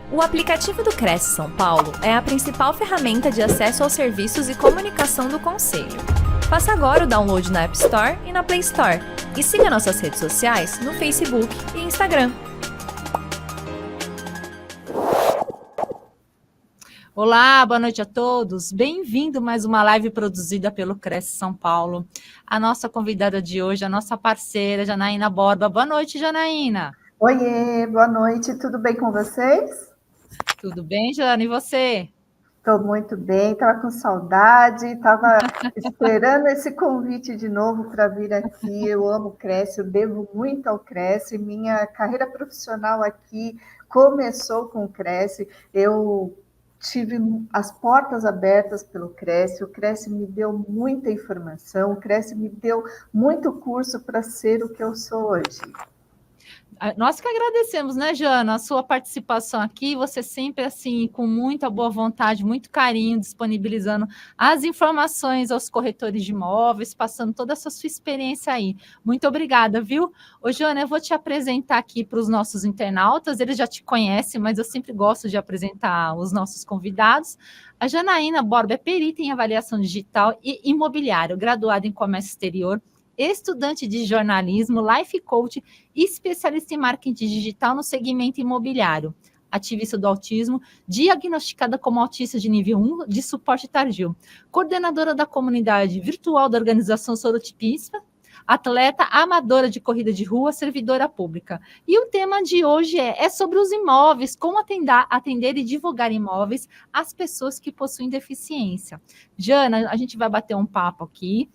O aplicativo do Cresce São Paulo é a principal ferramenta de acesso aos serviços e comunicação do Conselho. Faça agora o download na App Store e na Play Store. E siga nossas redes sociais no Facebook e Instagram. Olá, boa noite a todos. Bem-vindo a mais uma live produzida pelo Cresce São Paulo. A nossa convidada de hoje, a nossa parceira, Janaína Borba. Boa noite, Janaína. Oiê, boa noite. Tudo bem com vocês? Tudo bem, Jana? E você? Estou muito bem, estava com saudade, estava esperando esse convite de novo para vir aqui. Eu amo o Cresce, eu devo muito ao Cresce. Minha carreira profissional aqui começou com o Cresce. Eu tive as portas abertas pelo Cresce, o Cresce me deu muita informação, o Cresce me deu muito curso para ser o que eu sou hoje. Nós que agradecemos, né, Jana, a sua participação aqui, você sempre, assim, com muita boa vontade, muito carinho, disponibilizando as informações aos corretores de imóveis, passando toda essa sua experiência aí. Muito obrigada, viu? Ô, Jana, eu vou te apresentar aqui para os nossos internautas, eles já te conhecem, mas eu sempre gosto de apresentar os nossos convidados. A Janaína Borba é perita em avaliação digital e imobiliário, graduada em comércio exterior, estudante de jornalismo, life coach e especialista em marketing digital no segmento imobiliário. Ativista do autismo, diagnosticada como autista de nível 1 de suporte tardio. Coordenadora da comunidade virtual da organização Sorotipista, atleta amadora de corrida de rua, servidora pública. E o tema de hoje é sobre os imóveis, como atender e divulgar imóveis às pessoas que possuem deficiência. Jana, a gente vai bater um papo aqui,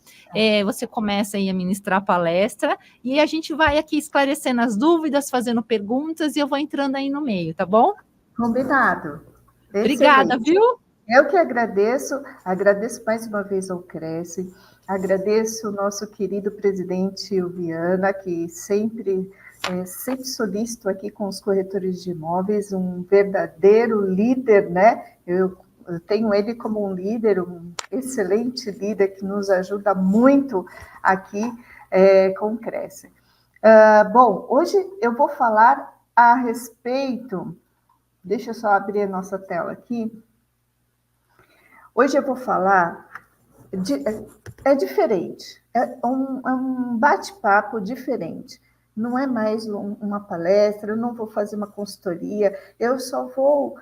você começa aí a ministrar a palestra, e a gente vai aqui esclarecendo as dúvidas, fazendo perguntas, e eu vou entrando aí no meio, tá bom? Combinado. Obrigada, Excelente. viu? Eu que agradeço mais uma vez ao Cresce, agradeço o nosso querido presidente Viana, que sempre solícito aqui com os corretores de imóveis, um verdadeiro líder, né? Eu tenho ele como um líder, um excelente líder que nos ajuda muito aqui com o Cresce. Bom, hoje eu vou falar a respeito, deixa eu só abrir a nossa tela aqui. Hoje eu vou falar, é diferente, é um bate-papo diferente. Não é mais uma palestra, eu não vou fazer uma consultoria, eu só vou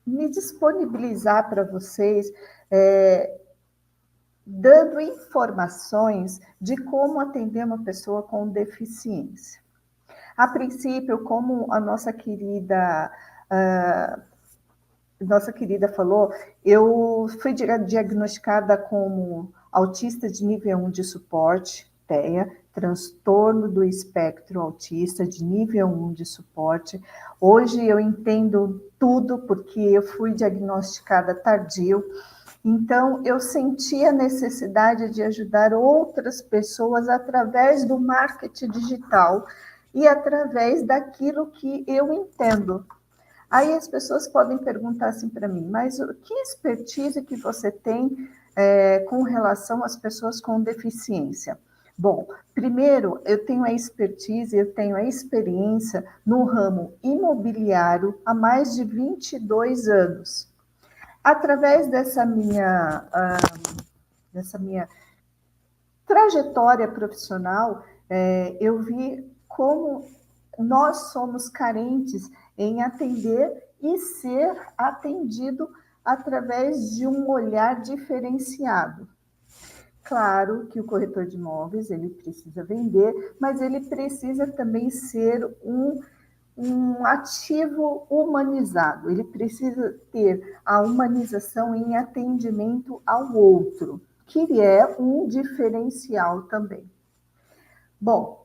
me disponibilizar para vocês, dando informações de como atender uma pessoa com deficiência. A princípio, como a nossa querida falou, eu fui diagnosticada como autista de nível 1 de suporte, TEA, transtorno do espectro autista de nível 1 de suporte. Hoje eu entendo tudo, porque eu fui diagnosticada tardio, então eu senti a necessidade de ajudar outras pessoas através do marketing digital e através daquilo que eu entendo. Aí as pessoas podem perguntar assim para mim, mas que expertise que você tem com relação às pessoas com deficiência? Bom, primeiro, eu tenho a expertise, eu tenho a experiência no ramo imobiliário há mais de 22 anos. Através dessa minha trajetória profissional, eu vi como nós somos carentes em atender e ser atendido através de um olhar diferenciado. Claro que o corretor de imóveis, ele precisa vender, mas ele precisa também ser um ativo humanizado, ele precisa ter a humanização em atendimento ao outro, que é um diferencial também. Bom,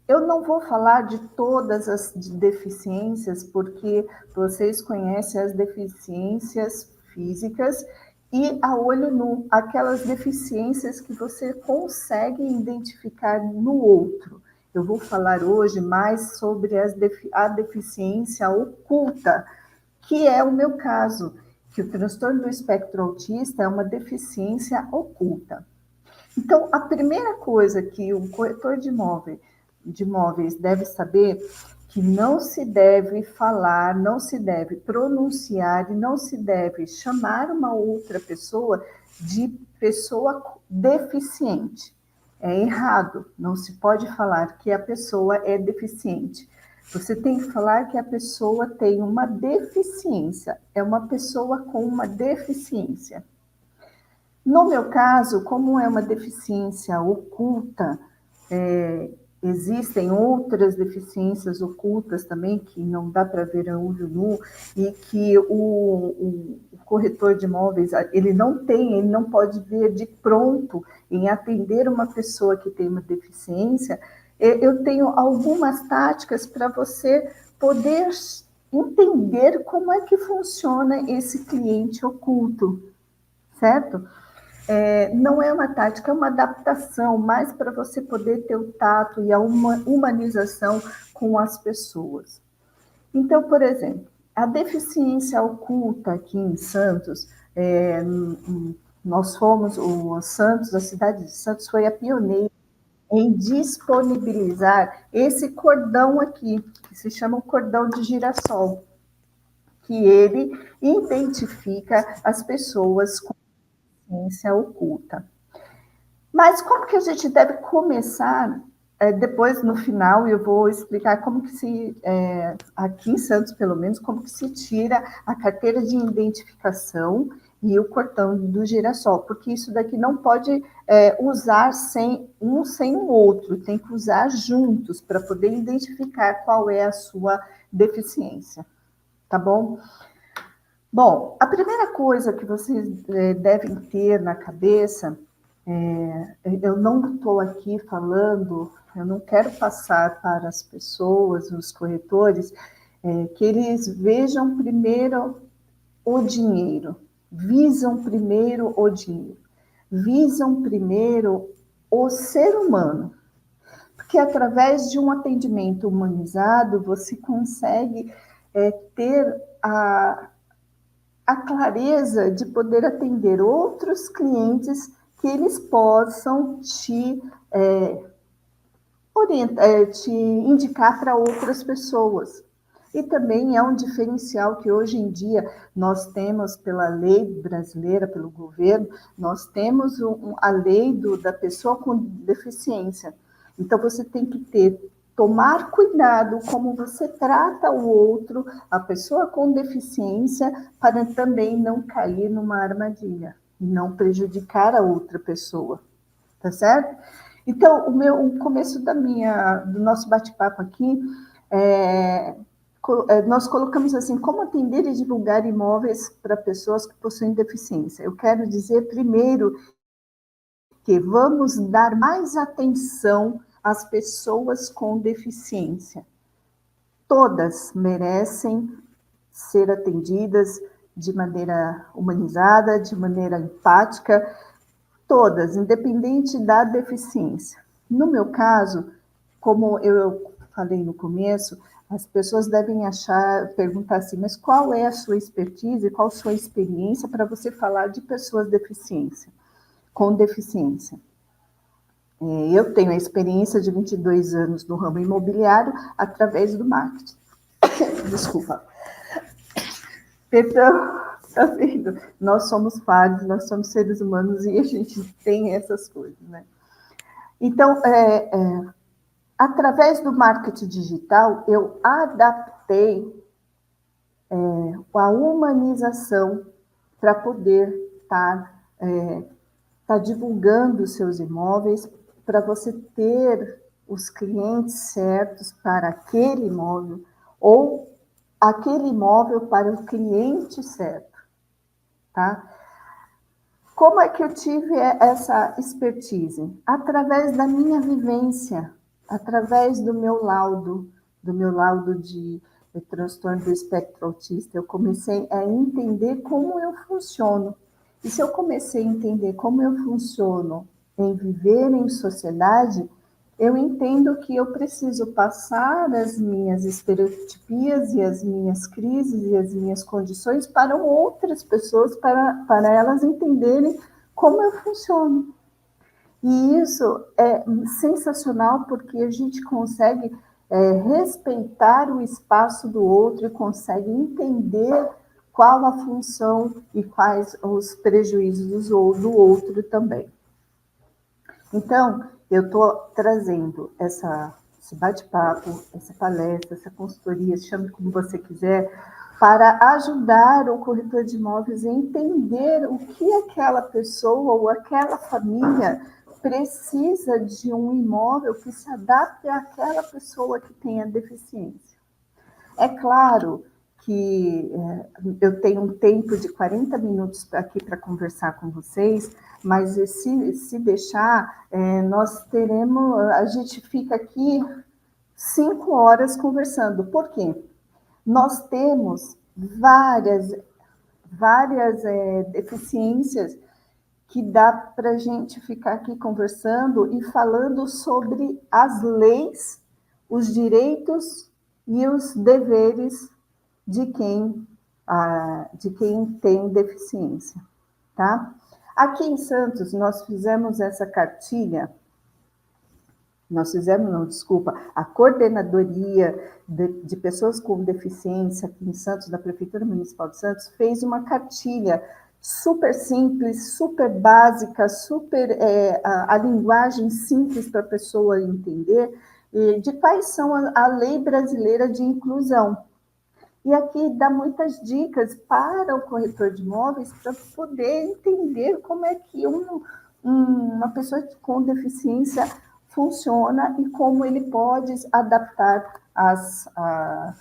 eu não vou falar de todas as deficiências, porque vocês conhecem as deficiências físicas e a olho nu, aquelas deficiências que você consegue identificar no outro. Eu vou falar hoje mais sobre a deficiência oculta, que é o meu caso, que o transtorno do espectro autista é uma deficiência oculta. Então, a primeira coisa que um corretor de imóveis deve saber, que não se deve falar, não se deve pronunciar e não se deve chamar uma outra pessoa de pessoa deficiente. É errado, não se pode falar que a pessoa é deficiente. Você tem que falar que a pessoa tem uma deficiência, é uma pessoa com uma deficiência. No meu caso, como é uma deficiência oculta, existem outras deficiências ocultas também, que não dá para ver a olho nu, e que o corretor de imóveis, ele não pode ver de pronto em atender uma pessoa que tem uma deficiência. Eu tenho algumas táticas para você poder entender como é que funciona esse cliente oculto, certo? Não é uma tática, é uma adaptação, mais para você poder ter o tato e a humanização com as pessoas. Então, por exemplo, a deficiência oculta aqui em Santos, nós fomos, a cidade de Santos foi a pioneira em disponibilizar esse cordão aqui, que se chama o cordão de girassol, que ele identifica as pessoas com deficiência oculta. Mas como que a gente deve começar? Depois, no final, eu vou explicar como que aqui em Santos, pelo menos, como que se tira a carteira de identificação e o cordão do girassol, porque isso daqui não pode usar sem o outro, tem que usar juntos para poder identificar qual é a sua deficiência, tá bom? Bom, a primeira coisa que vocês devem ter na cabeça, eu não estou aqui falando, eu não quero passar para as pessoas, os corretores, que eles vejam primeiro o dinheiro, visam primeiro o dinheiro, visam primeiro o ser humano, porque através de um atendimento humanizado, você consegue ter a clareza de poder atender outros clientes que eles possam te te indicar para outras pessoas. E também é um diferencial que hoje em dia nós temos pela lei brasileira, pelo governo, nós temos a lei da pessoa com deficiência. Então você tem que tomar cuidado como você trata o outro, a pessoa com deficiência, para também não cair numa armadilha, não prejudicar a outra pessoa, tá certo? Então, o começo do nosso bate-papo aqui, nós colocamos assim, como atender e divulgar imóveis para pessoas que possuem deficiência. Eu quero dizer, primeiro, que vamos dar mais atenção às pessoas com deficiência. Todas merecem ser atendidas de maneira humanizada, de maneira empática, todas, independente da deficiência. No meu caso, como eu falei no começo, as pessoas devem perguntar assim, mas qual é a sua expertise, qual a sua experiência para você falar de pessoas com deficiência? Eu tenho a experiência de 22 anos no ramo imobiliário através do marketing. Desculpa. Então, tá vendo? Nós somos falhos, nós somos seres humanos e a gente tem essas coisas, né? Então, através do marketing digital, eu adaptei a humanização para poder estar divulgando os seus imóveis, para você ter os clientes certos para aquele imóvel, ou aquele imóvel para o cliente certo, tá? Como é que eu tive essa expertise? Através da minha vivência, através do meu laudo de transtorno do espectro autista, eu comecei a entender como eu funciono. E se eu comecei a entender como eu funciono em viver em sociedade, eu entendo que eu preciso passar as minhas estereotipias e as minhas crises e as minhas condições para outras pessoas, para elas entenderem como eu funciono. E isso é sensacional, porque a gente consegue respeitar o espaço do outro e consegue entender qual a função e quais os prejuízos do outro também. Então, eu estou trazendo esse bate-papo, essa palestra, essa consultoria, chame como você quiser, para ajudar o corretor de imóveis a entender o que aquela pessoa ou aquela família precisa de um imóvel que se adapte àquela pessoa que tem a deficiência. É claro que eu tenho um tempo de 40 minutos aqui para conversar com vocês, mas se deixar, a gente fica aqui 5 horas conversando. Por quê? Nós temos várias deficiências que dá para a gente ficar aqui conversando e falando sobre as leis, os direitos e os deveres de quem tem deficiência, tá? Aqui em Santos, nós fizemos essa cartilha, a coordenadoria de pessoas com deficiência aqui em Santos, da Prefeitura Municipal de Santos, fez uma cartilha super simples, super básica, a linguagem simples para a pessoa entender, de quais são a lei brasileira de inclusão. E aqui dá muitas dicas para o corretor de imóveis para poder entender como é que uma pessoa com deficiência funciona e como ele pode adaptar a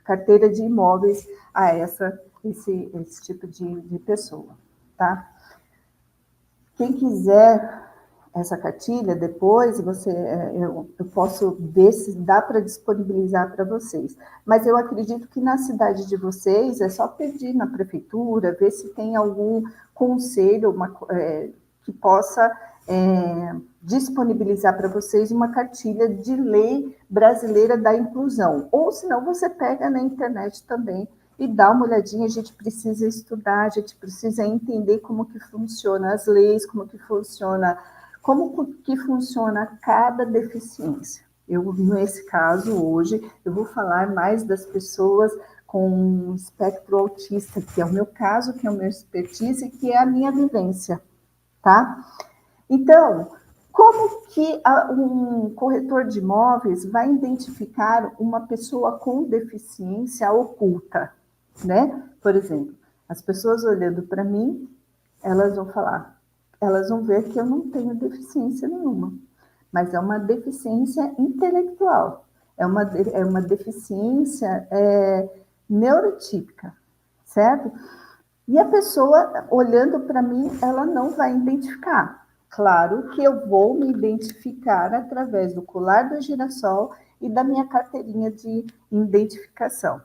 carteira de imóveis a esse tipo de pessoa, tá? Quem quiser essa cartilha, depois eu posso ver se dá para disponibilizar para vocês. Mas eu acredito que na cidade de vocês é só pedir na prefeitura, ver se tem algum conselho que possa disponibilizar para vocês uma cartilha de lei brasileira da inclusão. Ou senão você pega na internet também e dá uma olhadinha. A gente precisa estudar, a gente precisa entender como que funciona as leis, como que funciona cada deficiência. Nesse caso, hoje, eu vou falar mais das pessoas com espectro autista, que é o meu caso, que é o meu expertise, que é a minha vivência, tá? Então, como que um corretor de imóveis vai identificar uma pessoa com deficiência oculta, né? Por exemplo, as pessoas olhando para mim, elas vão ver que eu não tenho deficiência nenhuma, mas é uma deficiência intelectual, é uma deficiência neurotípica, certo? E a pessoa, olhando para mim, ela não vai identificar. Claro que eu vou me identificar através do colar do girassol e da minha carteirinha de identificação.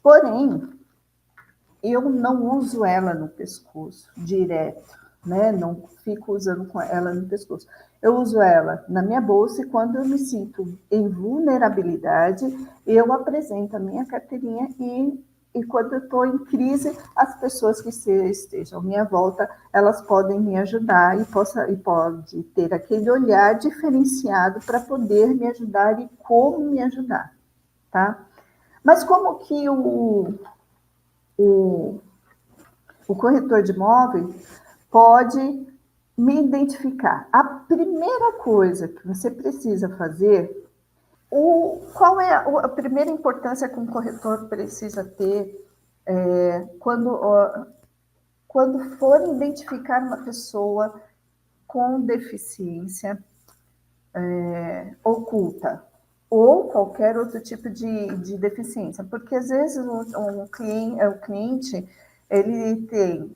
Porém, eu não uso ela no pescoço direto, né? Não fico usando com ela no pescoço. Eu uso ela na minha bolsa e quando eu me sinto em vulnerabilidade, eu apresento a minha carteirinha e quando eu estou em crise, as pessoas que estejam à minha volta, elas podem me ajudar e pode ter aquele olhar diferenciado para poder me ajudar e como me ajudar, tá? Mas como que o corretor de imóveis pode me identificar? A primeira coisa que você precisa fazer, qual é a primeira importância que um corretor precisa ter quando for identificar uma pessoa com deficiência oculta ou qualquer outro tipo de deficiência? Porque às vezes o cliente ele tem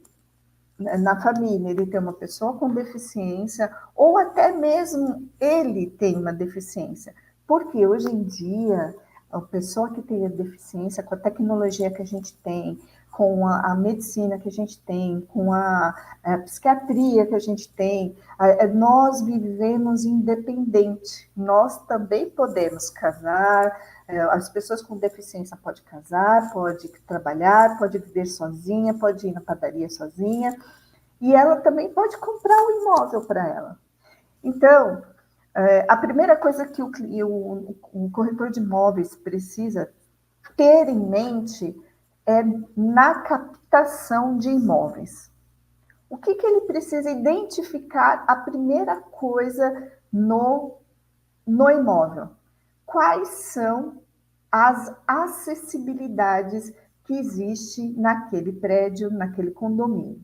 na família, ele tem uma pessoa com deficiência, ou até mesmo ele tem uma deficiência. Porque hoje em dia, a pessoa que tem a deficiência, com a tecnologia que a gente tem, com a medicina que a gente tem, com a psiquiatria que a gente tem, nós vivemos independente. Nós também podemos casar, as pessoas com deficiência podem casar, pode trabalhar, pode viver sozinha, pode ir na padaria sozinha, e ela também pode comprar um imóvel para ela. Então, A primeira coisa que o corretor de imóveis precisa ter em mente é na captação de imóveis. O que ele precisa identificar a primeira coisa no imóvel? Quais são as acessibilidades que existem naquele prédio, naquele condomínio?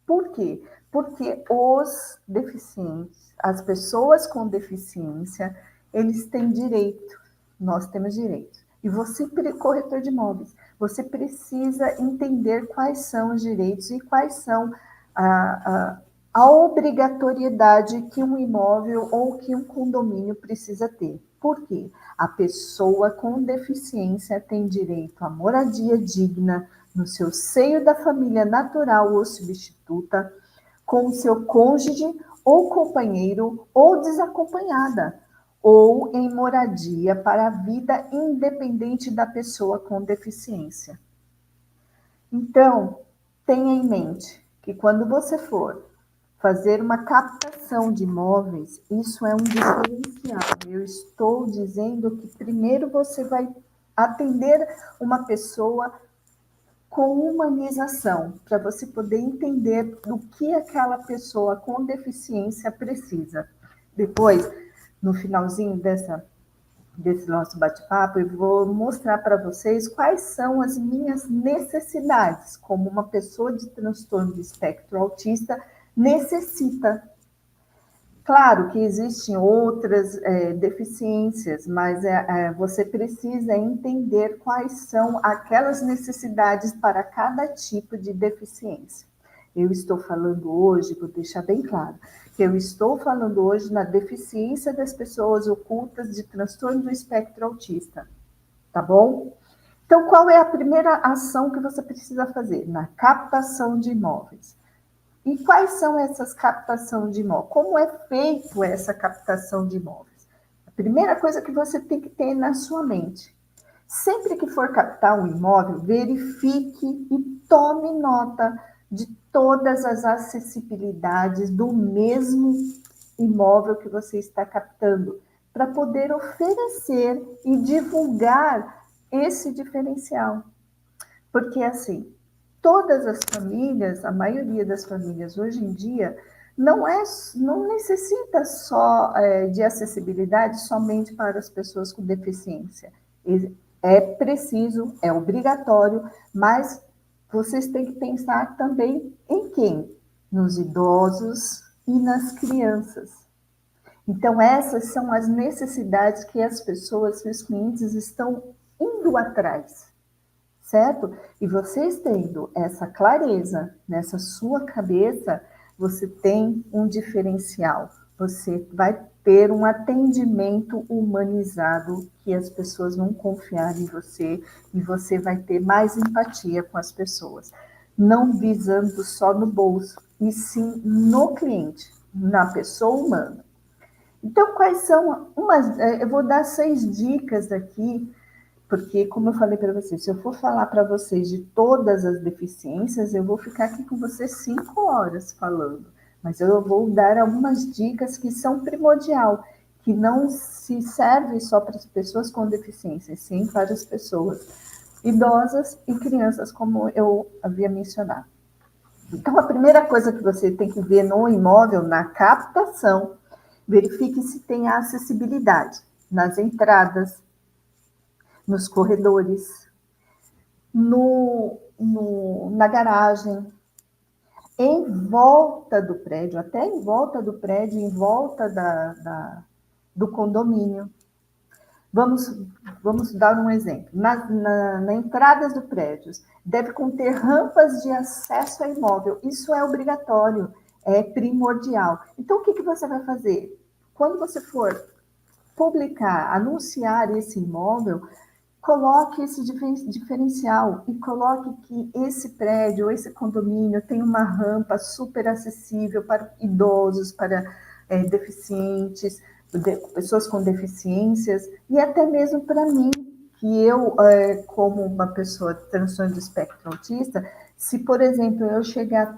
Por quê? Porque os deficientes, as pessoas com deficiência, eles têm direito, nós temos direito. E você, corretor de imóveis, você precisa entender quais são os direitos e quais são a obrigatoriedade que um imóvel ou que um condomínio precisa ter. Por quê? A pessoa com deficiência tem direito à moradia digna, no seu seio da família natural ou substituta, com o seu cônjuge ou companheiro ou desacompanhada, ou em moradia para a vida independente da pessoa com deficiência. Então, tenha em mente que quando você for fazer uma captação de imóveis, isso é um diferencial. Eu estou dizendo que primeiro você vai atender uma pessoa com humanização, para você poder entender do que aquela pessoa com deficiência precisa. Depois, no finalzinho desse nosso bate-papo, eu vou mostrar para vocês quais são as minhas necessidades, como uma pessoa de transtorno de espectro autista necessita. Claro que existem outras deficiências, mas você precisa entender quais são aquelas necessidades para cada tipo de deficiência. Eu estou falando hoje, vou deixar bem claro, que eu estou falando hoje na deficiência das pessoas ocultas de transtorno do espectro autista, tá bom? Então, qual é a primeira ação que você precisa fazer? Na captação de imóveis. E quais são essas captações de imóveis? Como é feito essa captação de imóveis? A primeira coisa que você tem que ter na sua mente. Sempre que for captar um imóvel, verifique e tome nota de todas as acessibilidades do mesmo imóvel que você está captando, para poder oferecer e divulgar esse diferencial. Porque assim, todas as famílias, a maioria das famílias hoje em dia, não necessita só de acessibilidade somente para as pessoas com deficiência. É preciso, é obrigatório, mas vocês têm que pensar também em quem? Nos idosos e nas crianças. Então, essas são as necessidades que as pessoas, os clientes estão indo atrás. Certo? E vocês tendo essa clareza nessa sua cabeça, você tem um diferencial. Você vai ter um atendimento humanizado que as pessoas vão confiar em você e você vai ter mais empatia com as pessoas. Não visando só no bolso, e sim no cliente, na pessoa humana. Então, quais são eu vou dar 6 dicas aqui, porque, como eu falei para vocês, se eu for falar para vocês de todas as deficiências, eu vou ficar aqui com vocês 5 horas falando. Mas eu vou dar algumas dicas que são primordial, que não se serve só para as pessoas com deficiência, sim para as pessoas idosas e crianças, como eu havia mencionado. Então, a primeira coisa que você tem que ver no imóvel, na captação, verifique se tem a acessibilidade nas entradas, nos corredores, na garagem, em volta do prédio, até em volta do prédio, em volta do condomínio. Vamos dar um exemplo. Na entradas do prédio, deve conter rampas de acesso ao imóvel. Isso é obrigatório, é primordial. Então, o que você vai fazer? Quando você for publicar, anunciar esse imóvel, coloque esse diferencial e coloque que esse prédio, esse condomínio tem uma rampa super acessível para idosos, para deficientes, pessoas com deficiências e até mesmo para mim, que eu, como uma pessoa de transtorno do espectro autista, se, por exemplo, eu chegar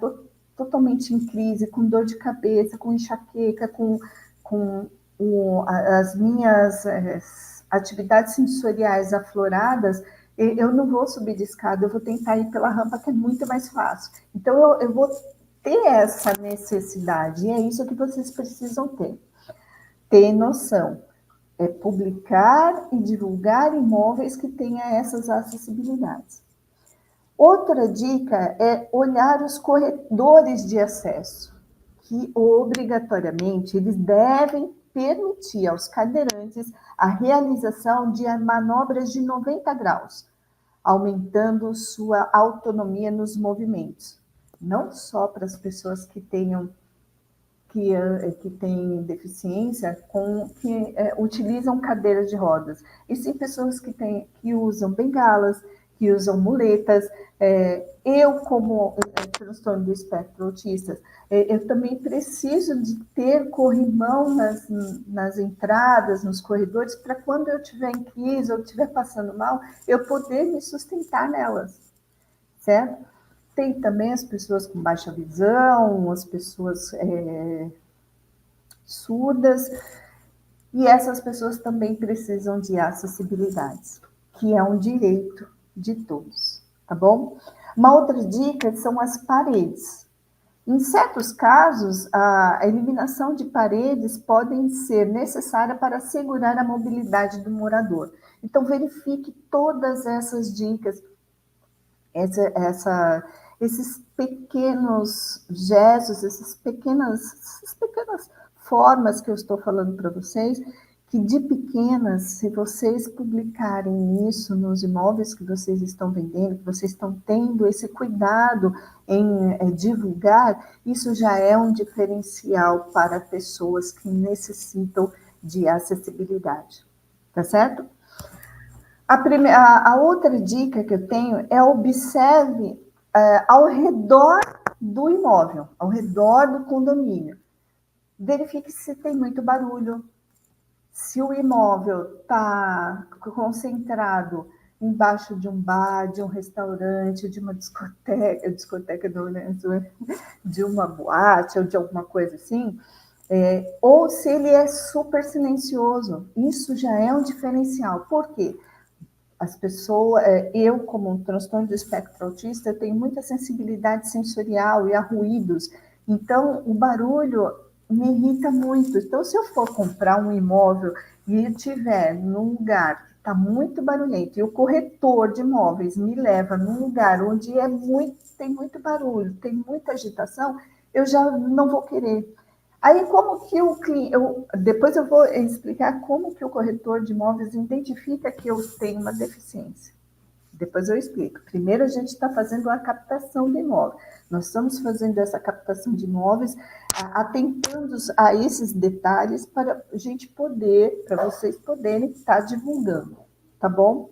totalmente em crise, com dor de cabeça, com enxaqueca, com as minhas atividades sensoriais afloradas, eu não vou subir de escada, eu vou tentar ir pela rampa, que é muito mais fácil. Então, eu vou ter essa necessidade, e é isso que vocês precisam ter noção. É publicar e divulgar imóveis que tenham essas acessibilidades. Outra dica é olhar os corredores de acesso, que obrigatoriamente eles devem permitir aos cadeirantes a realização de manobras de 90 graus, aumentando sua autonomia nos movimentos. Não só para as pessoas que têm deficiência, que utilizam cadeiras de rodas, e sim pessoas que usam bengalas, que usam muletas. Eu, como transtorno do espectro autista, eu também preciso de ter corrimão nas entradas, nos corredores, para quando eu estiver em crise ou estiver passando mal, eu poder me sustentar nelas, certo? Tem também as pessoas com baixa visão, as pessoas surdas, e essas pessoas também precisam de acessibilidades, que é um direito de todos, tá bom? Uma outra dica são as paredes. Em certos casos, a eliminação de paredes pode ser necessária para assegurar a mobilidade do morador. Então, verifique todas essas dicas, esses pequenos gestos, essas pequenas formas que eu estou falando para vocês, que de pequenas, se vocês publicarem isso nos imóveis que vocês estão vendendo, que vocês estão tendo esse cuidado em divulgar, isso já é um diferencial para pessoas que necessitam de acessibilidade, tá certo? A outra dica que eu tenho é observe ao redor do imóvel, ao redor do condomínio. Verifique se tem muito barulho, se o imóvel está concentrado embaixo de um bar, de um restaurante, de uma discoteca não, né? De uma boate ou de alguma coisa assim, ou se ele é super silencioso. Isso já é um diferencial. Por quê? As pessoas, eu como um transtorno do espectro autista, eu tenho muita sensibilidade sensorial e a ruídos. Então, o barulho me irrita muito. Então, se eu for comprar um imóvel e eu estiver num lugar que está muito barulhento e o corretor de imóveis me leva num lugar onde tem muito barulho, tem muita agitação, eu já não vou querer. Aí, como que depois eu vou explicar como que o corretor de imóveis identifica que eu tenho uma deficiência. Depois eu explico. Primeiro, a gente está fazendo a captação de imóvel. Nós estamos fazendo essa captação de imóveis, atentando a esses detalhes para a gente poder, para vocês poderem estar divulgando, tá bom?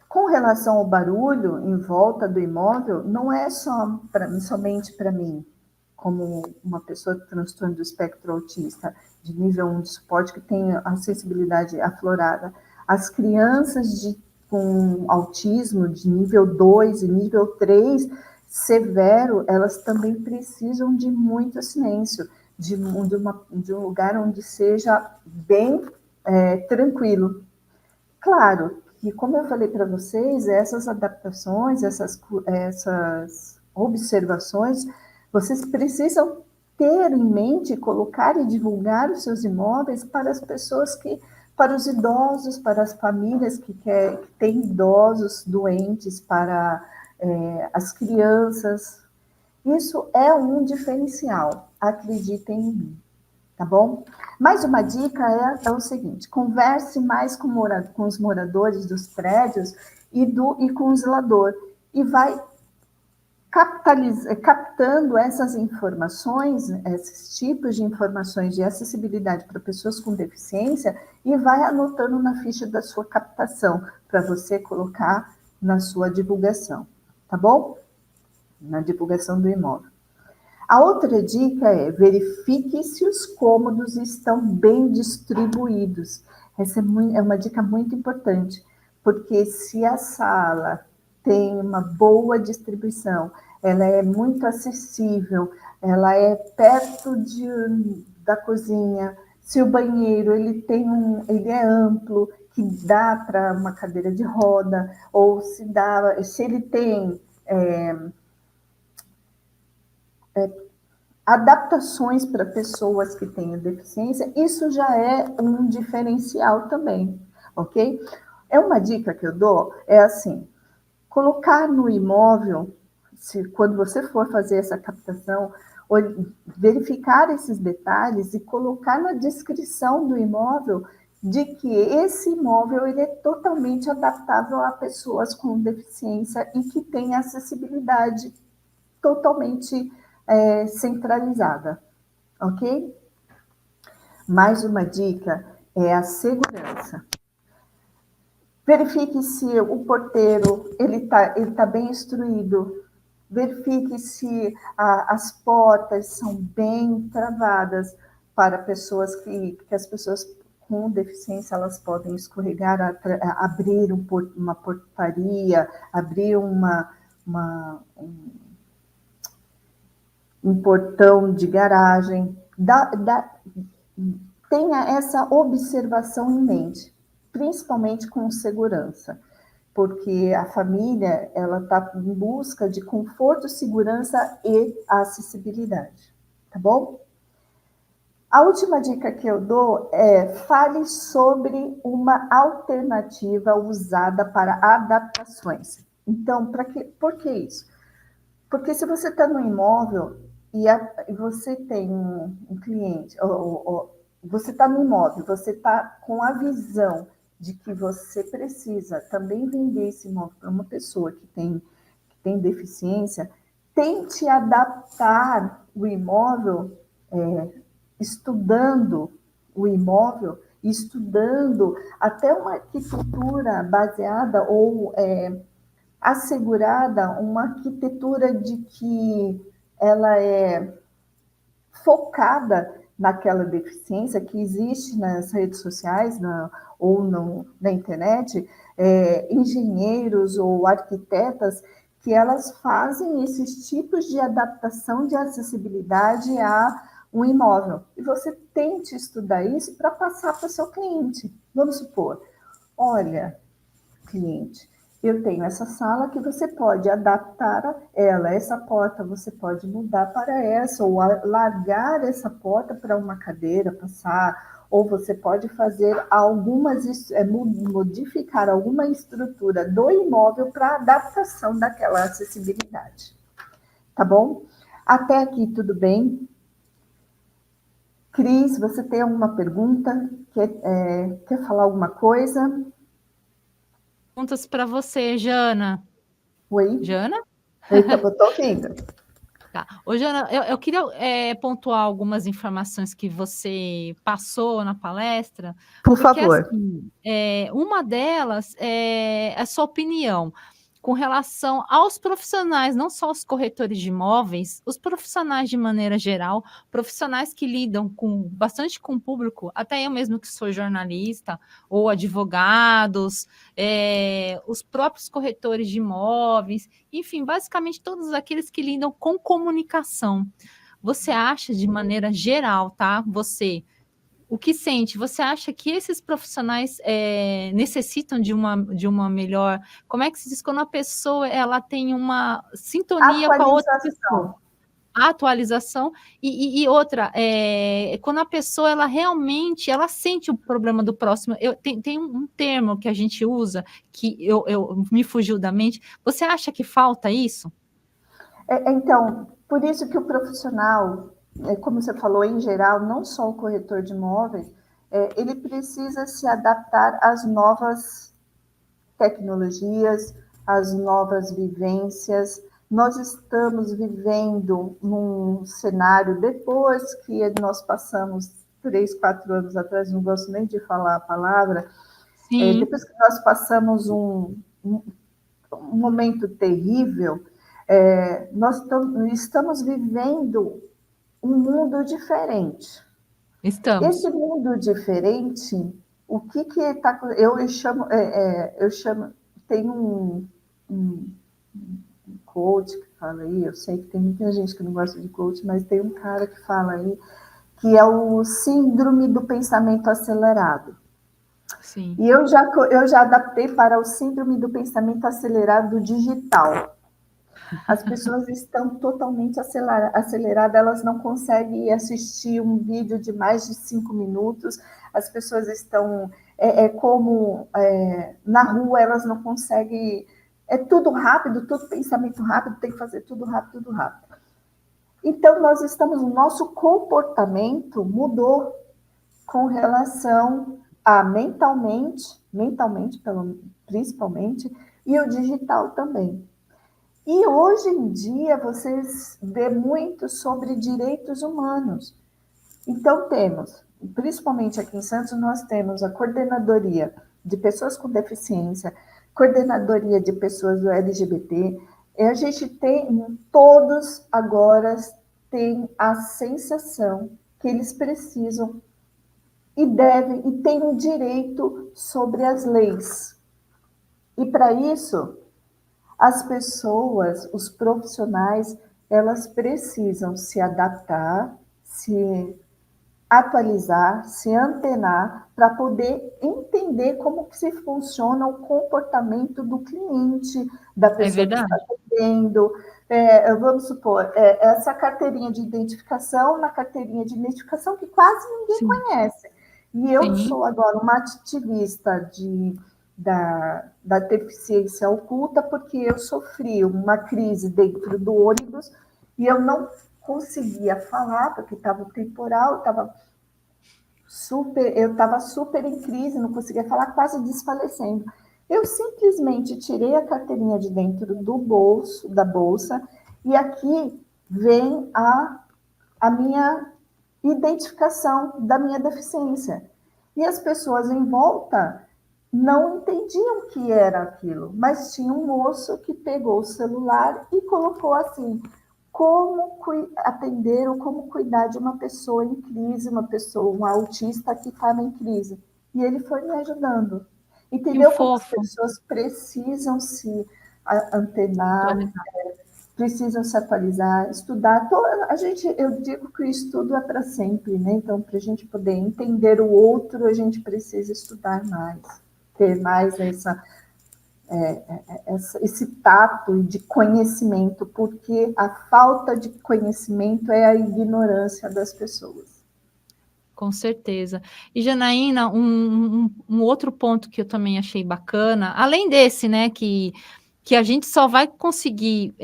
Com relação ao barulho em volta do imóvel, não é somente para mim, como uma pessoa de transtorno do espectro autista, de nível 1 de suporte, que tem a sensibilidade aflorada. As crianças com autismo de nível 2 e nível 3 severo, elas também precisam de muito silêncio, de um lugar onde seja bem tranquilo. Claro que, como eu falei para vocês, essas adaptações, essas observações, vocês precisam ter em mente, colocar e divulgar os seus imóveis para as pessoas para os idosos, para as famílias que têm idosos doentes, para as crianças. Isso é um diferencial, acreditem em mim, tá bom? Mais uma dica é o seguinte: converse mais com os moradores dos prédios e com o zelador, e vai captando essas informações, esses tipos de informações de acessibilidade para pessoas com deficiência, e vai anotando na ficha da sua captação, para você colocar na sua divulgação, tá bom? Na divulgação do imóvel. A outra dica é: verifique se os cômodos estão bem distribuídos. Essa é uma dica muito importante, porque se a sala tem uma boa distribuição, ela é muito acessível, ela é perto da cozinha, se o banheiro ele é amplo, que dá para uma cadeira de roda, ou se ele tem adaptações para pessoas que tenham deficiência, isso já é um diferencial também, ok? É uma dica que eu dou, é assim, colocar no imóvel, quando você for fazer essa captação, verificar esses detalhes e colocar na descrição do imóvel de que esse imóvel ele é totalmente adaptável a pessoas com deficiência e que tem acessibilidade totalmente centralizada, ok? Mais uma dica é a segurança. Verifique se o porteiro ele tá bem instruído. Verifique se as portas são bem travadas para pessoas que as pessoas com deficiência elas podem escorregar, abrir uma portaria, abrir um portão de garagem. Tenha essa observação em mente, principalmente com segurança, porque a família ela está em busca de conforto, segurança e acessibilidade, tá bom? A última dica que eu dou é fale sobre uma alternativa usada para adaptações. Então, por que isso? Porque se você está no imóvel e você tem um cliente, você está no imóvel, você está com a visão de que você precisa também vender esse imóvel para uma pessoa que tem deficiência, tente adaptar o imóvel, estudando o imóvel, estudando até uma arquitetura baseada ou assegurada, uma arquitetura de que ela é focada naquela deficiência que existe nas redes sociais na internet, engenheiros ou arquitetas que elas fazem esses tipos de adaptação de acessibilidade a um imóvel. E você tente estudar isso para passar para o seu cliente. Vamos supor, olha, cliente, eu tenho essa sala que você pode adaptar ela, essa porta você pode mudar para essa, ou largar essa porta para uma cadeira passar, ou você pode fazer modificar alguma estrutura do imóvel para adaptação daquela acessibilidade. Tá bom? Até aqui tudo bem? Cris, você tem alguma pergunta? Quer falar alguma coisa? Perguntas para você, Jana. Oi? Jana? Eu tô ouvindo. Tá. Ô, Jana, eu queria pontuar algumas informações que você passou na palestra, Por porque favor. assim, uma delas é a sua opinião com relação aos profissionais, não só os corretores de imóveis, os profissionais de maneira geral, profissionais que lidam bastante com o público, até eu mesmo que sou jornalista, ou advogados, os próprios corretores de imóveis, enfim, basicamente todos aqueles que lidam com comunicação. Você acha, de maneira geral, tá? O que sente? Você acha que esses profissionais necessitam de uma melhor... Como é que se diz? Quando a pessoa ela tem uma sintonia com a outra pessoa. Atualização. E outra, quando a pessoa ela realmente ela sente o problema do próximo. Tem um termo que a gente usa, que eu me fugiu da mente. Você acha que falta isso? Então, por isso que o profissional, como você falou, em geral, não só o corretor de imóveis, ele precisa se adaptar às novas tecnologias, às novas vivências. Nós estamos vivendo num cenário, depois que nós passamos 3, 4 anos atrás, não gosto nem de falar a palavra, depois que nós passamos um momento terrível, nós estamos vivendo um mundo diferente. Estamos. Esse mundo diferente, o que está... Eu chamo... Tem um coach que fala aí, eu sei que tem muita gente que não gosta de coach, mas tem um cara que fala aí que é o síndrome do pensamento acelerado. Sim. E eu já adaptei para o síndrome do pensamento acelerado digital. As pessoas estão totalmente aceleradas, elas não conseguem assistir um vídeo de mais de 5 minutos, as pessoas estão, na rua, elas não conseguem, é tudo rápido, tudo pensamento rápido, tem que fazer tudo rápido, tudo rápido. Então, o nosso comportamento mudou com relação a mentalmente, principalmente, e o digital também. E hoje em dia vocês vê muito sobre direitos humanos. Então principalmente aqui em Santos, nós temos a coordenadoria de pessoas com deficiência, coordenadoria de pessoas do LGBT, e a gente todos agora têm a sensação que eles precisam e devem e têm um direito sobre as leis. E para isso, as pessoas, os profissionais, elas precisam se adaptar, se atualizar, se antenar, para poder entender como que se funciona o comportamento do cliente, da pessoa que está atendendo. Vamos supor, essa carteirinha de identificação, na carteirinha de identificação que quase ninguém conhece. E eu sou agora uma ativista da deficiência oculta, porque eu sofri uma crise dentro do ônibus e eu não conseguia falar, porque estava temporal, eu estava super em crise, não conseguia falar, quase desfalecendo. Eu simplesmente tirei a carteirinha de dentro da bolsa, e aqui vem a minha identificação da minha deficiência. E as pessoas em volta não entendiam o que era aquilo, mas tinha um moço que pegou o celular e colocou assim: como atender ou como cuidar de uma pessoa em crise, um autista que estava em crise. E ele foi me ajudando. Entendeu? Como as pessoas precisam se antenar, precisam se atualizar, estudar. Eu digo que o estudo é para sempre, né? Então, para a gente poder entender o outro, a gente precisa estudar mais, ter mais esse tato de conhecimento, porque a falta de conhecimento é a ignorância das pessoas. Com certeza. E, Janaína, um outro ponto que eu também achei bacana, além desse, né, que a gente só vai conseguir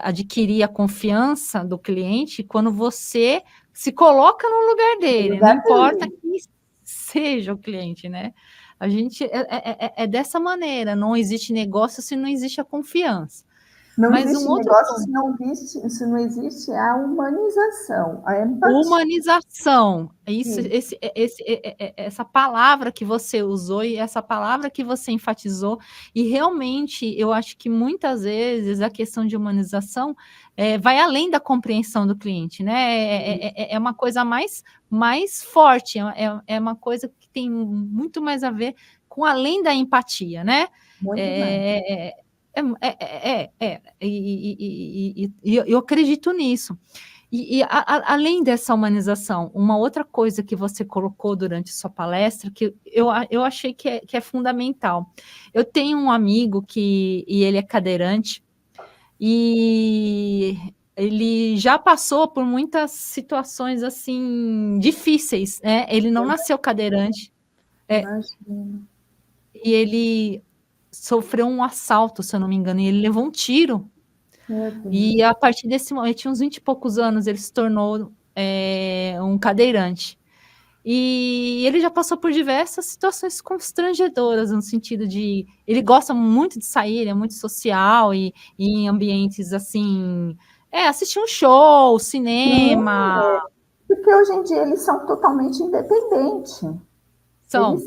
adquirir a confiança do cliente quando você se coloca no lugar dele, não importa quem seja o cliente, né? A gente é dessa maneira, não existe negócio se não existe a confiança. Não existe negócio se não existe a humanização, a empatia. Humanização, essa palavra que você usou e essa palavra que você enfatizou, e realmente eu acho que muitas vezes a questão de humanização vai além da compreensão do cliente, né? É uma coisa mais forte, é uma coisa que tem muito mais a ver com além da empatia, né? Muito mais. E eu acredito nisso. E além dessa humanização, uma outra coisa que você colocou durante sua palestra, que eu achei que é fundamental. Eu tenho um amigo e ele é cadeirante, e ele já passou por muitas situações assim difíceis, né? Ele não nasceu cadeirante. E ele sofreu um assalto, se eu não me engano, e ele levou um tiro. E a partir desse momento, tinha uns 20 e poucos anos, ele se tornou um cadeirante. E ele já passou por diversas situações constrangedoras, no sentido de... Ele gosta muito de sair, ele é muito social, e em ambientes assim... assistir um show, cinema... Porque hoje em dia eles são totalmente independentes. São.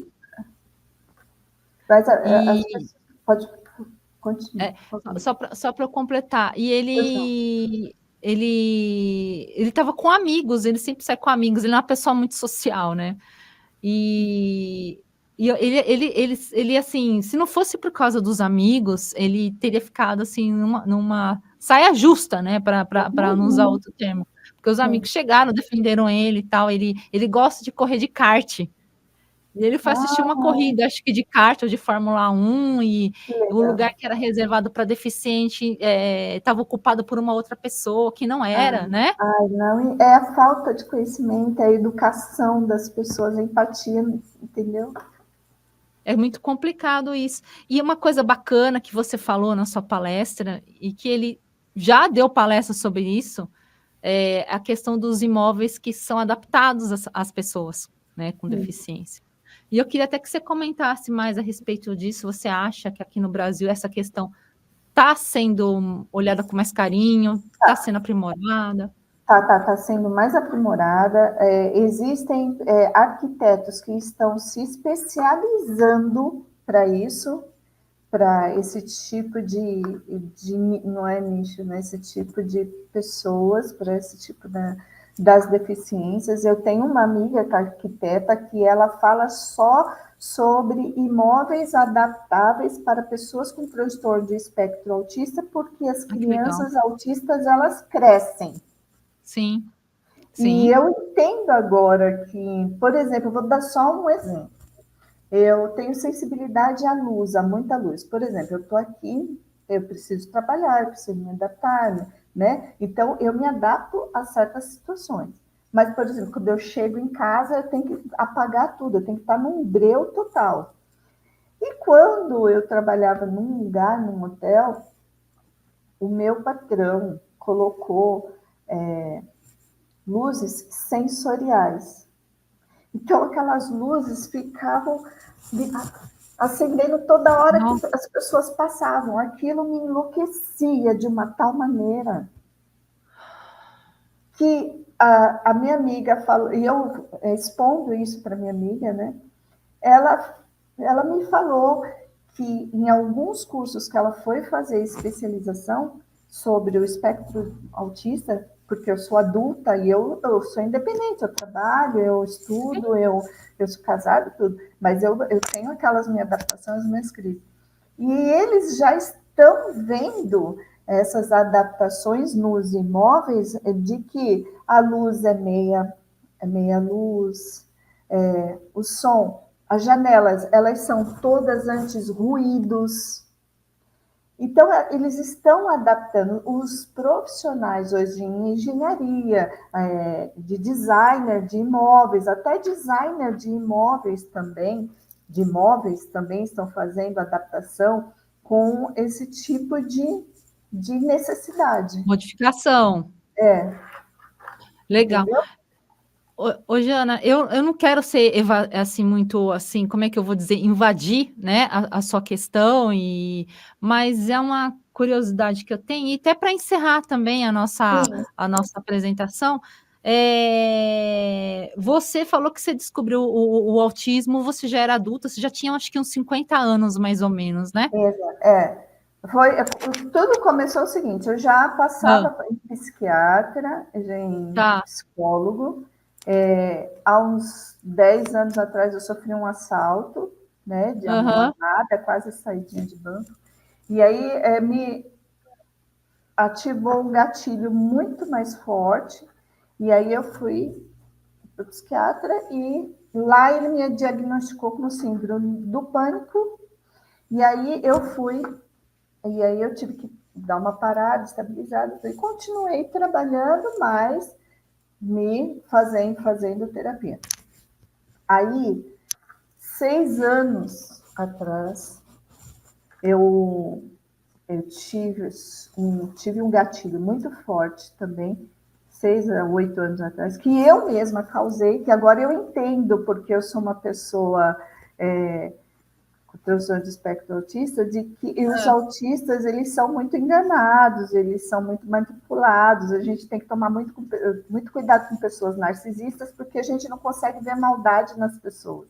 Mas pode continuar. Só para eu completar. E ele estava com amigos, ele sempre sai com amigos, ele é uma pessoa muito social, né? E E ele, assim, se não fosse por causa dos amigos, ele teria ficado, assim, numa saia justa, né, para não usar Uhum, outro termo. Porque os sim. amigos chegaram, defenderam ele e tal, ele gosta de correr de kart. E ele foi assistir uma Ah, corrida, acho que de kart ou de Fórmula 1, e que o legal. lugar que era reservado para deficiente estava ocupado por uma outra pessoa que não Ah, era, né? ai, não, é a falta de conhecimento, é a educação das pessoas, a empatia, entendeu? É muito complicado isso. E uma coisa bacana que você falou na sua palestra, e que ele já deu palestra sobre isso, é a questão dos imóveis que são adaptados às pessoas, né, com Sim. deficiência. E eu queria até que você comentasse mais a respeito disso. Você acha que aqui no Brasil essa questão está sendo olhada com mais carinho, está sendo aprimorada? Tá sendo mais aprimorada. Existem arquitetos que estão se especializando para isso, para esse tipo de, não é nicho, né? Esse tipo de pessoas, para esse tipo das deficiências. Eu tenho uma amiga que é arquiteta que ela fala só sobre imóveis adaptáveis para pessoas com transtorno de espectro autista, porque as Ah, que legal. crianças autistas elas crescem. Sim, E sim. eu entendo agora que, por exemplo, eu vou dar só um exemplo. Eu tenho sensibilidade à luz, a muita luz. Por exemplo, eu estou aqui, eu preciso trabalhar, eu preciso me adaptar, né? Então, eu me adapto a certas situações. Mas, por exemplo, quando eu chego em casa, eu tenho que apagar tudo, eu tenho que estar num breu total. E quando eu trabalhava num lugar, num hotel, o meu patrão colocou luzes sensoriais. Então, aquelas luzes ficavam acendendo toda hora que Nossa, as pessoas passavam. Aquilo me enlouquecia de uma tal maneira que a minha amiga falou, e eu expondo isso para minha amiga, né? Ela, ela me falou que em alguns cursos que ela foi fazer especialização sobre o espectro autista, porque eu sou adulta e eu sou independente, eu trabalho, eu estudo, eu sou casada, tudo, mas eu tenho aquelas minhas adaptações, minhas crises. E eles já estão vendo essas adaptações nos imóveis de que a luz é meia luz, o som, as janelas, elas são todas anti-ruídos. Então, eles estão adaptando os profissionais hoje em engenharia, de designer de imóveis, até designer de imóveis também, estão fazendo adaptação com esse tipo de necessidade. modificação. É, Legal. entendeu? Ô, Jana, eu não quero ser assim muito assim, como é que eu vou dizer, invadir, né, a sua questão, mas é uma curiosidade que eu tenho, e até para encerrar também Sim, a nossa apresentação, você falou que você descobriu o autismo, você já era adulta, você já tinha acho que uns 50 anos mais ou menos, né? é. Tudo começou o seguinte, eu já Ah, passava em psiquiatra, em tá. psicólogo, há uns 10 anos atrás eu sofri um assalto, né, de mão Aham. armada, quase saidinha de banco, e aí me ativou um gatilho muito mais forte, e aí eu fui para o psiquiatra e lá ele me diagnosticou com síndrome do pânico, e aí eu tive que dar uma parada, estabilizada, e continuei trabalhando, mas fazendo terapia. Aí, 6 anos atrás, eu, eu tive um gatilho muito forte também, 6 a 8 anos atrás, que eu mesma causei, que agora eu entendo, porque eu sou uma pessoa com transtorno de espectro autista, de que os Ah, autistas, eles são muito enganados, eles são muito manipulados, a gente tem que tomar muito cuidado com pessoas narcisistas, porque a gente não consegue ver maldade nas pessoas.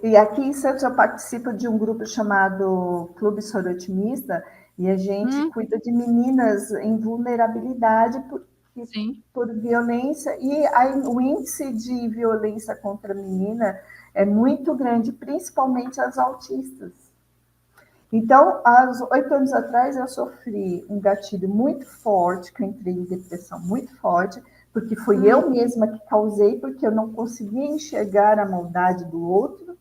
E aqui em Santos eu participo de um grupo chamado Clube Sorotimista, e a gente hum, cuida de meninas em vulnerabilidade, Sim. por violência, e o índice de violência contra a menina é muito grande, principalmente as autistas. Então, há 8 anos atrás, eu sofri um gatilho muito forte, que eu entrei em depressão muito forte, porque fui eu mesma que causei, porque eu não conseguia enxergar a maldade do outro.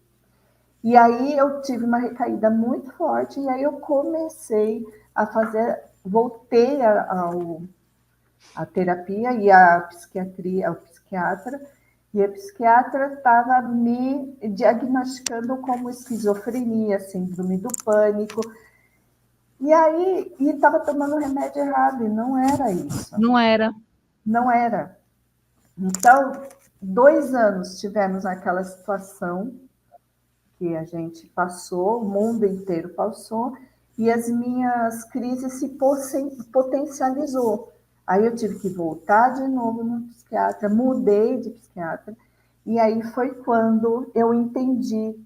E aí eu tive uma recaída muito forte, e aí eu comecei a fazer, voltei a terapia e a psiquiatria, o psiquiatra, e a psiquiatra estava me diagnosticando como esquizofrenia, síndrome do pânico, e aí estava tomando remédio errado, e não era isso, Não era. não era. Então, 2 anos tivemos aquela situação que a gente passou, o mundo inteiro passou, e as minhas crises se potencializou. Aí eu tive que voltar de novo no psiquiatra, mudei de psiquiatra, e aí foi quando eu entendi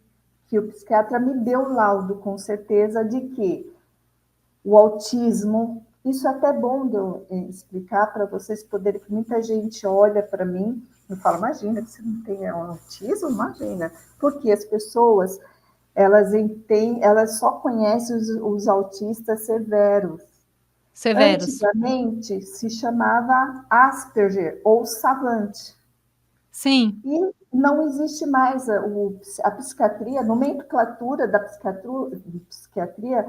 que o psiquiatra me deu o laudo, com certeza, de que o autismo, isso é até bom de eu explicar para vocês poderem, que muita gente olha para mim e fala, imagina, você não tem autismo? Imagina, porque as pessoas, elas só conhecem os autistas severos. Severos. Antigamente se chamava Asperger ou Savant. Sim. E não existe mais a psiquiatria, a nomenclatura da psiquiatria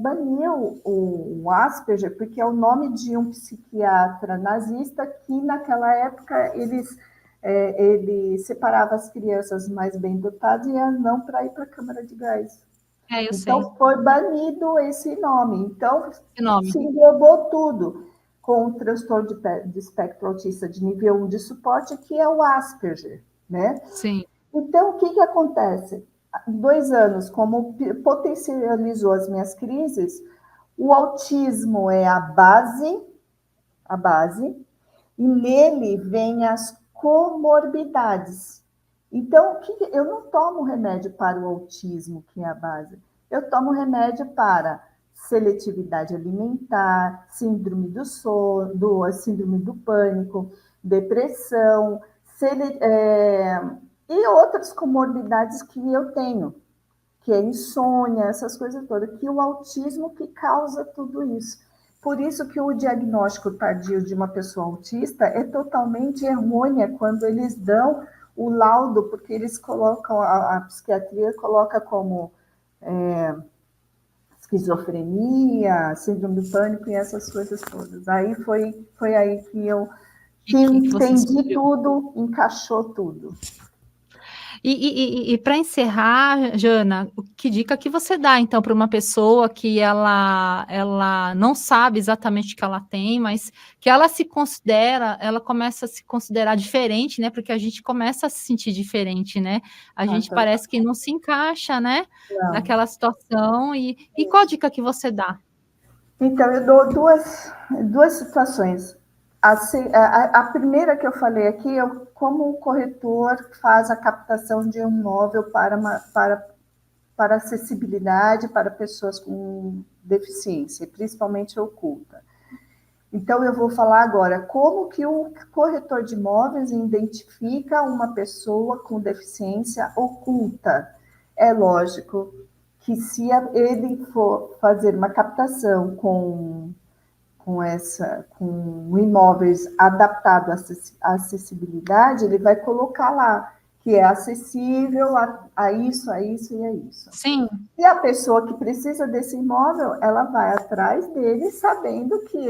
baniu o Asperger, porque é o nome de um psiquiatra nazista que, naquela época, ele separava as crianças mais bem dotadas e as não para ir para a câmara de gás. Eu sei. Então, foi banido esse nome. Então, Que nome? se englobou tudo com o transtorno de espectro autista de nível 1 de suporte, que é o Asperger, né? Sim. Então, o que acontece? 2 anos, como potencializou as minhas crises, o autismo é a base, e nele vem as comorbidades. Então, eu não tomo remédio para o autismo, que é a base. Eu tomo remédio para seletividade alimentar, síndrome do sono, síndrome do pânico, depressão, e outras comorbidades que eu tenho, que é insônia, essas coisas todas, que o autismo que causa tudo isso. Por isso que o diagnóstico tardio de uma pessoa autista é totalmente errônea quando eles dão o laudo, porque eles colocam, a psiquiatria coloca como esquizofrenia, síndrome do pânico e essas coisas todas. Aí foi aí que eu entendi tudo, encaixou tudo. E para encerrar, Jana, que dica que você dá, então, para uma pessoa que ela não sabe exatamente o que ela tem, mas que ela começa a se considerar diferente, né? Porque a gente começa a se sentir diferente, né? A gente parece que não se encaixa, né? Não. Naquela situação. E qual dica que você dá? Então, eu dou duas situações. A primeira que eu falei aqui é como o corretor faz a captação de um imóvel para acessibilidade para pessoas com deficiência, principalmente oculta. Então, eu vou falar agora como que o corretor de imóveis identifica uma pessoa com deficiência oculta. É lógico que se ele for fazer uma captação com imóveis adaptados à acessibilidade, ele vai colocar lá que é acessível a isso, a isso e a isso. Sim. E a pessoa que precisa desse imóvel, ela vai atrás dele, sabendo que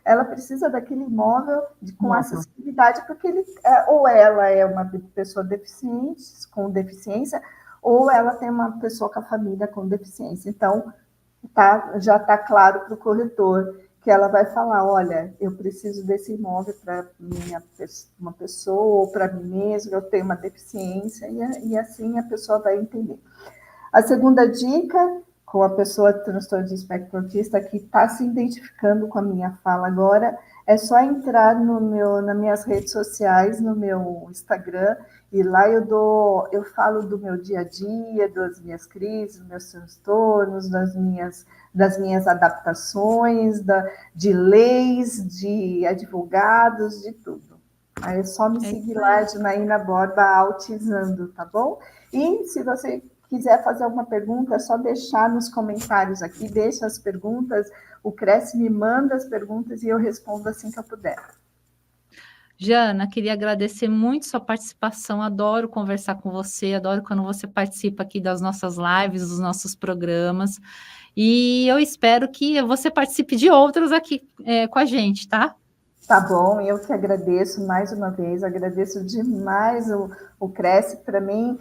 ela precisa daquele imóvel com acessibilidade, porque ou ela é uma pessoa deficiente, com deficiência, ou ela tem uma pessoa com a família com deficiência. Então, já está claro para o corretor que ela vai falar, olha, eu preciso desse imóvel para uma pessoa ou para mim mesma, eu tenho uma deficiência, e assim a pessoa vai entender. A segunda dica, com a pessoa de transtorno de espectro autista que está se identificando com a minha fala agora, é só entrar nas minhas redes sociais, no meu Instagram, e lá eu falo do meu dia a dia, das minhas crises, dos meus transtornos, das minhas adaptações, de leis, de advogados, de tudo. Aí é só me seguir lá, Janaína Borba Autizando, tá bom? E se você quiser fazer alguma pergunta, é só deixar nos comentários aqui, deixa as perguntas, o Cresce me manda as perguntas e eu respondo assim que eu puder. Jana, queria agradecer muito sua participação, adoro conversar com você, adoro quando você participa aqui das nossas lives, dos nossos programas, e eu espero que você participe de outros aqui com a gente, tá? Tá bom, eu que agradeço mais uma vez, agradeço demais o Cresce, para mim,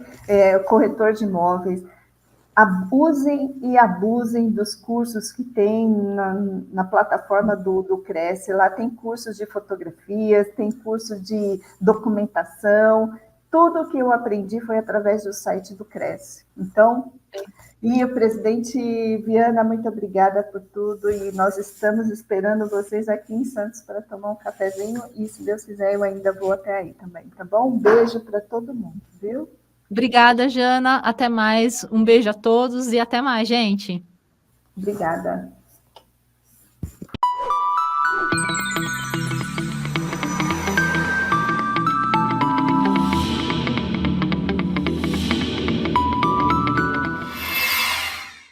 corretor de imóveis. Usem e abusem dos cursos que tem na plataforma do Cresce. Lá tem cursos de fotografias, tem curso de documentação. Tudo que eu aprendi foi através do site do Cresce. Então, e o presidente Viana, muito obrigada por tudo. E nós estamos esperando vocês aqui em Santos para tomar um cafezinho. E, se Deus quiser, eu ainda vou até aí também, tá bom? Um beijo para todo mundo, viu? Obrigada, Jana. Até mais. Um beijo a todos e até mais, gente. Obrigada.